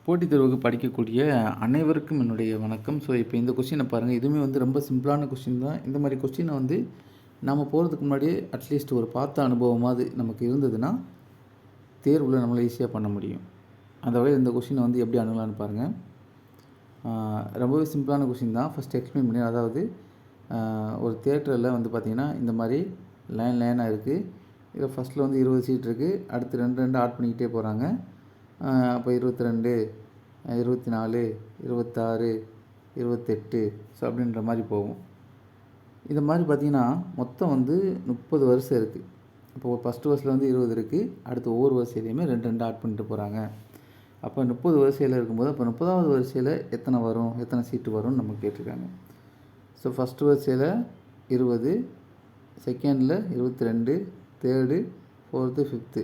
போட்டித் தேர்வுக்கு படிக்கக்கூடிய அனைவருக்கும் என்னுடைய வணக்கம். ஸோ இப்போ இந்த கொஸ்டினை பாருங்கள். இதுவுமே வந்து ரொம்ப சிம்பிளான கொஸ்டின் தான். இந்த மாதிரி கொஸ்டினை வந்து நம்ம போகிறதுக்கு முன்னாடியே அட்லீஸ்ட் ஒரு பார்த்த அனுபவமாவது நமக்கு இருந்ததுன்னா தேர்வில் நம்மளால் ஈஸியாக பண்ண முடியும். அந்த வகையில் இந்த கொஸ்டினை வந்து எப்படி அணுகலான்னு பாருங்கள். ரொம்பவே சிம்பிளான கொஸ்டின் தான். ஃபஸ்ட் எக்ஸ்பிளைன் பண்ணி, அதாவது ஒரு தியேட்டரில் வந்து பார்த்திங்கன்னா இந்த மாதிரி லைனாக இருக்குது. இதில் ஃபஸ்ட்டில் வந்து 20 சீட் இருக்குது. அடுத்து 2 ஆட் பண்ணிக்கிட்டே போகிறாங்க. அப்போ 22, 24, 26, 28 ஸோ அப்படின்ற மாதிரி போகும். இந்த மாதிரி பார்த்திங்கன்னா மொத்தம் வந்து 30 வரிசை இருக்குது. இப்போது ஃபஸ்ட்டு வரிசையில் வந்து 20 இருக்குது. அடுத்து ஒவ்வொரு வரிசையிலையுமே 2 ஆட் பண்ணிட்டு போகிறாங்க. அப்போ 30 வரிசையில் இருக்கும்போது அப்போ 30வது வரிசையில் எத்தனை வரும், எத்தனை சீட்டு வரும்னு நம்ம கேட்டிருக்காங்க. ஸோ ஃபஸ்ட்டு வரிசையில் 20, செகண்டில் 22, தேர்டு, ஃபோர்த்து, ஃபிஃப்த்து.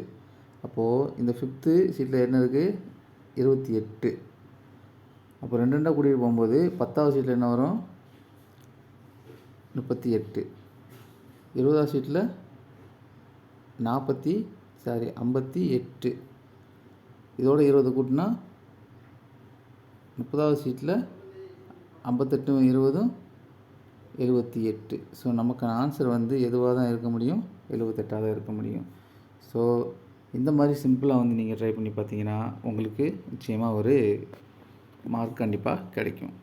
அப்போது இந்த ஃபிஃப்த்து சீட்டில் என்ன இருக்குது, 28. அப்போ 2 கூட்டிகிட்டு போகும்போது 10வது சீட்டில் என்ன வரும், 38. 20வது சீட்டில் 58. இதோட 20 கூட்டினா 30வது சீட்டில் 58, 20, 78. ஸோ நமக்கான ஆன்சர் வந்து எதுவாக தான் இருக்க முடியும், 78ஆக தான் இருக்க முடியும். ஸோ இந்த மாதிரி சிம்பிளாக வந்து நீங்கள் ட்ரை பண்ணி பார்த்தீங்கன்னா உங்களுக்கு நிச்சயமாக ஒரு மார்க் கண்டிப்பாக கிடைக்கும்.